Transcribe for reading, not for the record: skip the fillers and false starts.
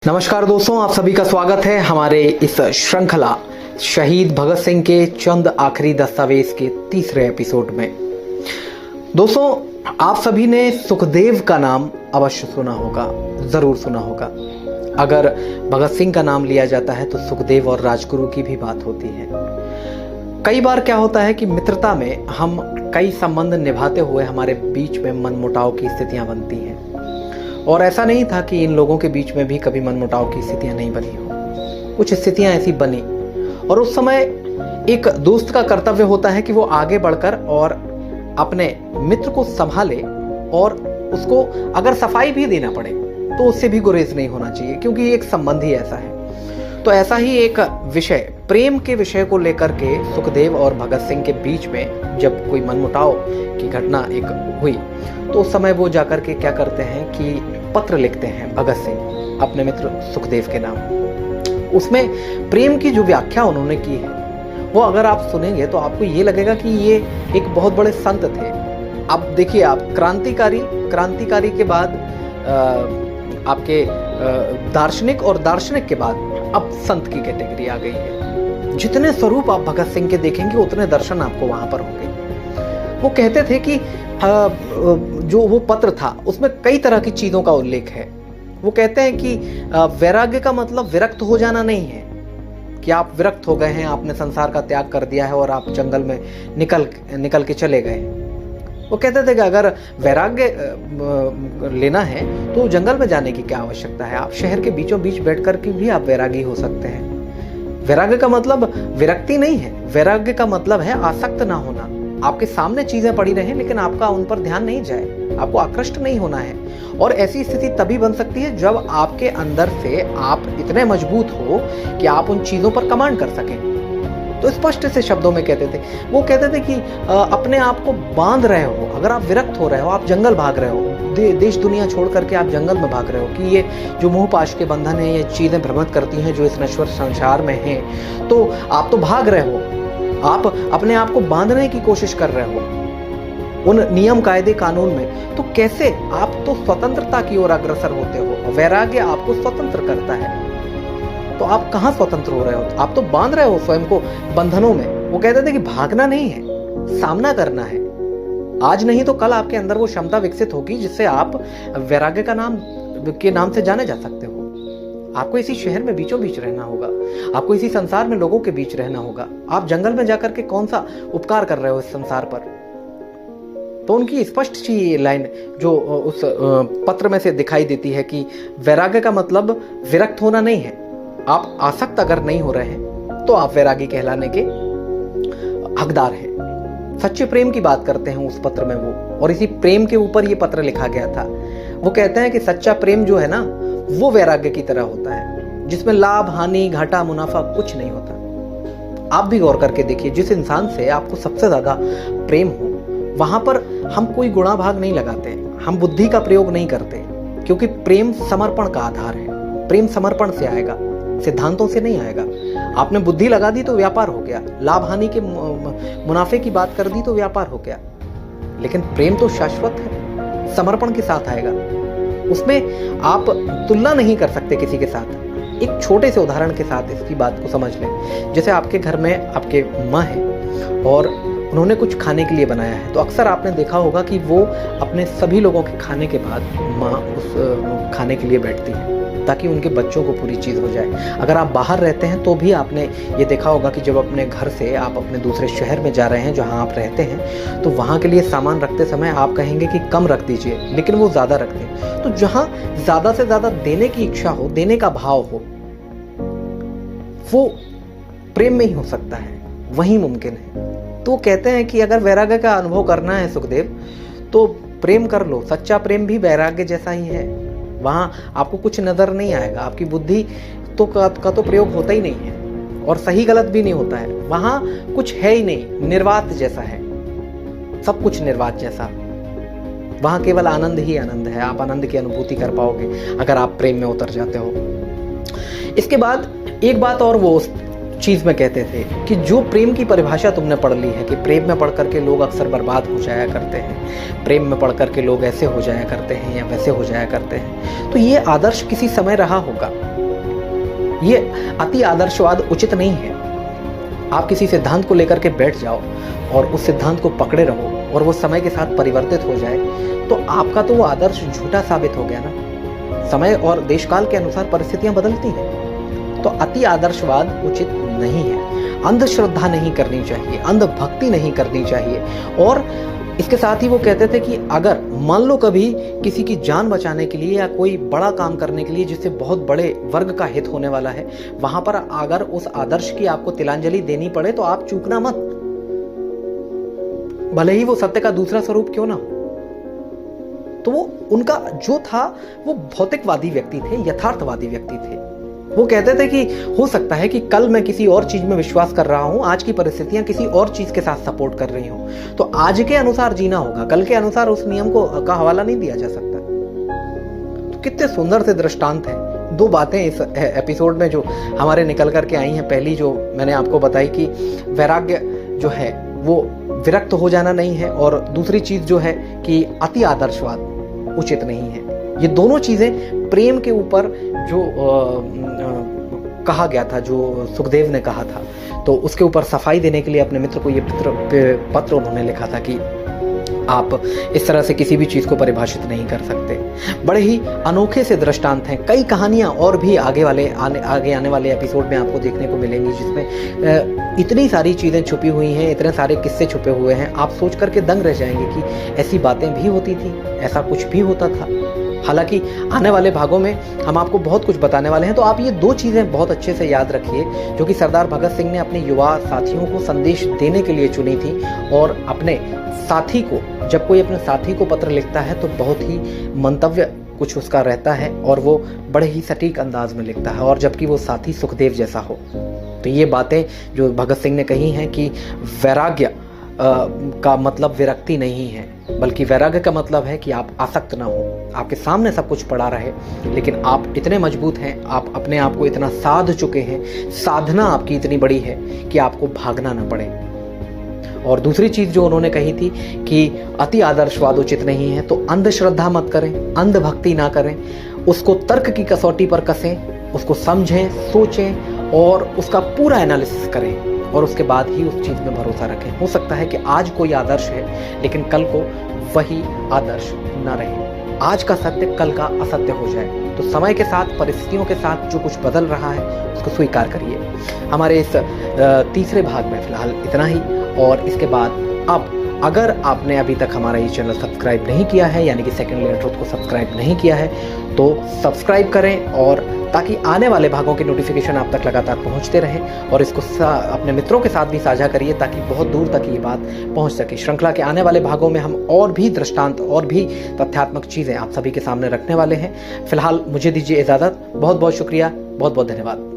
नमस्कार दोस्तों, आप सभी का स्वागत है हमारे इस श्रृंखला शहीद भगत सिंह के चंद आखिरी दस्तावेज के तीसरे एपिसोड में। दोस्तों, आप सभी ने सुखदेव का नाम अवश्य सुना होगा, जरूर सुना होगा। अगर भगत सिंह का नाम लिया जाता है तो सुखदेव और राजगुरु की भी बात होती है। कई बार क्या होता है कि मित्रता में हम कई संबंध निभाते हुए हमारे बीच में मनमुटाव की स्थितियां बनती हैं, और ऐसा नहीं था कि इन लोगों के बीच में भी कभी मनमुटाव की स्थितियां नहीं बनी हो। कुछ स्थितियां ऐसी बनी, और उस समय एक दोस्त का कर्तव्य होता है कि वो आगे बढ़कर और अपने मित्र को संभाले, और उसको अगर सफाई भी देना पड़े तो उससे भी गुरेज नहीं होना चाहिए, क्योंकि एक संबंध ही ऐसा है। तो ऐसा ही एक विषय, प्रेम के विषय को लेकर के सुखदेव और भगत सिंह के बीच में जब कोई मनमुटाव की घटना एक हुई, तो उस समय वो जाकर के क्या करते हैं कि पत्र लिखते हैं भगत सिंह अपने मित्र सुखदेव के नाम। उसमें प्रेम की जो व्याख्या उन्होंने की है, वो अगर आप सुनेंगे तो आपको ये लगेगा कि ये एक बहुत बड़े संत थे। अब देखिए, आप क्रांतिकारी के बाद आपके दार्शनिक, और दार्शनिक के बाद अब संत की कैटेगरी आ गई है। जितने स्वरूप आप भगत सिंह के देखेंगे उतने दर्शन आपको वहां पर होंगे। वो कहते थे कि जो वो पत्र था उसमें कई तरह की चीजों का उल्लेख है। वो कहते हैं कि वैराग्य का मतलब विरक्त हो जाना नहीं है कि आप विरक्त हो गए हैं, आपने संसार का त्याग कर दिया है और आप जंगल में निकल के चले गए। वो कहते थे कि अगर वैराग्य लेना है तो जंगल में जाने की क्या आवश्यकता है, आप शहर के बीचों बीच बैठ कर के भी आप वैरागी हो सकते हैं। वैराग्य का मतलब विरक्ति नहीं है, वैराग्य का मतलब है आसक्त ना होना। आपके सामने चीजें पड़ी रहें लेकिन आपका उन पर ध्यान नहीं जाए, आपको आकृष्ट नहीं होना है। और ऐसी स्थिति तभी बन सकती है जब आपके अंदर से आप इतने मजबूत हो कि आप उन चीजों पर कमांड कर सकें। तो स्पष्ट से शब्दों में कहते थे, वो कहते थे कि अपने आप को बांध रहे हो, अगर आप विरक्त हो रहे हो, आप जंगल भाग रहे हो, देश दुनिया छोड़ करके आप जंगल में भाग रहे हो कि ये जो मोह पाश के बंधन है, ये चीजें भ्रमित करती हैं जो इस नश्वर संसार में हैं, तो आप तो भाग रहे हो, आप अपने आप को बांधने की कोशिश कर रहे हो उन नियम कायदे कानून में। तो कैसे आप तो स्वतंत्रता की ओर अग्रसर होते हो, वैराग्य आपको स्वतंत्र करता है, तो आप कहां स्वतंत्र हो रहे हो, आप तो बांध रहे हो स्वयं को बंधनों में। वो कहते थे कि भागना नहीं है, सामना करना है। आज नहीं तो कल आपके अंदर वो क्षमता विकसित होगी जिससे आप वैराग्य के नाम से जाने जा सकते हो। आपको इसी शहर में बीचों बीच रहना होगा, आपको इसी संसार में लोगों के बीच रहना होगा। आप जंगल में जाकर के कौन सा उपकार कर रहे हो इस संसार पर। तो उनकी स्पष्ट सी लाइन जो उस पत्र में से दिखाई देती है कि वैराग्य का मतलब विरक्त होना नहीं है। आप आसक्त अगर नहीं हो रहे हैं तो आप वैरागी कहलाने के हकदार हैं। सच्चे प्रेम की बात करते हैं उस पत्र में वो, और इसी प्रेम के ऊपर ये पत्र लिखा गया था। वो कहते हैं कि सच्चा प्रेम जो है ना, वो वैराग्य की तरह होता है जिसमें लाभ हानि घाटा मुनाफा कुछ नहीं होता। आप भी गौर करके देखिए, जिस इंसान से आपको सबसे ज्यादा प्रेम हो वहां पर हम कोई गुणा भाग नहीं लगाते, हम बुद्धि का प्रयोग नहीं करते, क्योंकि प्रेम समर्पण का आधार है। प्रेम समर्पण से आएगा, सिद्धांतों से नहीं आएगा। आपने बुद्धि लगा दी तो व्यापार हो गया, लाभ हानि के मुनाफे की बात कर दी तो व्यापार हो गया। लेकिन प्रेम तो शाश्वत है, समर्पण के साथ आएगा, उसमें आप तुलना नहीं कर सकते किसी के साथ। एक छोटे से उदाहरण के साथ इसकी बात को समझ लें। जैसे आपके घर में आपके माँ है और उन्होंने कुछ खाने के लिए बनाया है, तो अक्सर आपने देखा होगा कि वो अपने सभी लोगों के खाने के बाद माँ उस खाने के लिए बैठती है ताकि उनके बच्चों को पूरी चीज़ हो जाए। अगर आप बाहर रहते हैं तो भी आपने ये देखा होगा कि जब अपने घर से आप अपने दूसरे शहर में जा रहे हैं जहाँ आप रहते हैं, तो वहाँ के लिए सामान रखते समय आप कहेंगे कि कम रख दीजिए, लेकिन वो ज़्यादा रखते हैं। तो जहाँ ज़्यादा से ज़्यादा देने की इच्छा हो, देने का भाव हो, वो प्रेम में ही हो सकता है, वही मुमकिन है। तो कहते हैं कि अगर वैराग्य का अनुभव करना है सुखदेव, तो प्रेम कर लो। सच्चा प्रेम भी वैराग्य जैसा ही है। वहां आपको कुछ नजर नहीं आएगा, आपकी बुद्धि का तो प्रयोग होता ही नहीं है, और सही गलत भी नहीं होता है। वहां कुछ है ही नहीं, निर्वात जैसा है, सब कुछ निर्वात जैसा। वहां केवल आनंद ही आनंद है। आप आनंद की अनुभूति कर पाओगे अगर आप प्रेम में उतर जाते हो। इसके बाद एक बात और वो चीज में कहते थे कि जो प्रेम की परिभाषा तुमने पढ़ ली है कि प्रेम में पढ़ करके लोग अक्सर बर्बाद हो जाया करते हैं, प्रेम में पढ़ करके लोग ऐसे हो जाया करते हैं या वैसे हो जाया करते हैं, तो ये आदर्श किसी समय रहा होगा। ये अति आदर्शवाद उचित नहीं है। आप किसी सिद्धांत को लेकर के बैठ जाओ और उस सिद्धांत को पकड़े रहो और वो समय के साथ परिवर्तित हो जाए तो आपका तो वो आदर्श झूठा साबित हो गया ना। समय और देशकाल के अनुसार परिस्थितियां बदलती हैं, तो अति आदर्शवाद उचित नहीं है। अंधश्रद्धा नहीं करनी चाहिए, अंधभक्ति नहीं करनी चाहिए। और इसके साथ ही वो कहते थे कि अगर मान लो कभी किसी की जान बचाने के लिए या कोई बड़ा काम करने के लिए जिससे बहुत बड़े वर्ग का हित होने वाला है, वहां पर अगर उस आदर्श की आपको तिलांजलि देनी पड़े तो आप चूकना मत, भले ही वो सत्य का दूसरा स्वरूप क्यों ना हो। तो वो उनका जो था वो भौतिकवादी व्यक्ति थे, यथार्थवादी व्यक्ति थे। वो कहते थे कि हो सकता है कि कल मैं किसी और चीज में विश्वास कर रहा हूं, आज की परिस्थितियां किसी और चीज के साथ सपोर्ट कर रही हूं, तो आज के अनुसार जीना होगा, कल के अनुसार उस नियम का हवाला नहीं दिया जा सकता। तो कितने सुंदर से दृष्टांत हैं। दो बातें इस एपिसोड में जो हमारे निकल करके आई हैं। पहली जो मैंने आपको बताई कि वैराग्य जो है वो विरक्त हो जाना नहीं है, और दूसरी चीज जो है कि अति आदर्शवाद उचित नहीं है। ये दोनों चीजें प्रेम के ऊपर जो कहा गया था, जो सुखदेव ने कहा था, तो उसके ऊपर सफाई देने के लिए अपने मित्र को ये पत्र उन्होंने लिखा था कि आप इस तरह से किसी भी चीज को परिभाषित नहीं कर सकते। बड़े ही अनोखे से दृष्टांत हैं। कई कहानियां और भी आगे आने वाले एपिसोड में आपको देखने को मिलेंगी, जिसमें इतनी सारी चीजें छुपी हुई हैं, इतने सारे किस्से छुपे हुए हैं, आप सोच करके दंग रह जाएंगे कि ऐसी बातें भी होती थी, ऐसा कुछ भी होता था। हालांकि आने वाले भागों में हम आपको बहुत कुछ बताने वाले हैं, तो आप ये दो चीजें बहुत अच्छे से याद रखिए जो कि सरदार भगत सिंह ने अपने युवा साथियों को संदेश देने के लिए चुनी थी। और अपने साथी को, जब कोई अपने साथी को पत्र लिखता है तो बहुत ही मंतव्य कुछ उसका रहता है और वो बड़े ही सटीक अंदाज में लिखता है, और जबकि वो साथी सुखदेव जैसा हो। तो ये बातें जो भगत सिंह ने कही हैं कि वैराग्य का मतलब विरक्ति नहीं है, बल्कि वैराग्य का मतलब है कि आप आसक्त ना हो, आपके सामने सब कुछ पड़ा रहे, लेकिन आप इतने मजबूत हैं, आप अपने आप को इतना साध चुके हैं, साधना आपकी इतनी बड़ी है कि आपको भागना ना पड़े। और दूसरी चीज जो उन्होंने कही थी कि अति आदर्शवाद उचित नहीं है, तो अंधश्रद्धा मत करें, अंधभक्ति ना करें, उसको तर्क की कसौटी पर कसें, उसको समझें, सोचें और उसका पूरा एनालिसिस करें, और उसके बाद ही उस चीज में भरोसा रखें। हो सकता है कि आज कोई आदर्श है लेकिन कल को वही आदर्श न रहे, आज का सत्य कल का असत्य हो जाए। तो समय के साथ, परिस्थितियों के साथ जो कुछ बदल रहा है उसको स्वीकार करिए। हमारे इस तीसरे भाग में फिलहाल इतना ही, और इसके बाद अब अगर आपने अभी तक हमारा ये चैनल सब्सक्राइब नहीं किया है, यानी कि सेकंड लेयर ट्रुथ को सब्सक्राइब नहीं किया है, तो सब्सक्राइब करें, और ताकि आने वाले भागों की नोटिफिकेशन आप तक लगातार पहुंचते रहें। और इसको अपने मित्रों के साथ भी साझा करिए ताकि बहुत दूर तक ये बात पहुंच सके। श्रृंखला के आने वाले भागों में हम और भी दृष्टांत और भी तथ्यात्मक चीज़ें आप सभी के सामने रखने वाले हैं। फिलहाल मुझे दीजिए इजाज़त। बहुत बहुत शुक्रिया, बहुत बहुत धन्यवाद।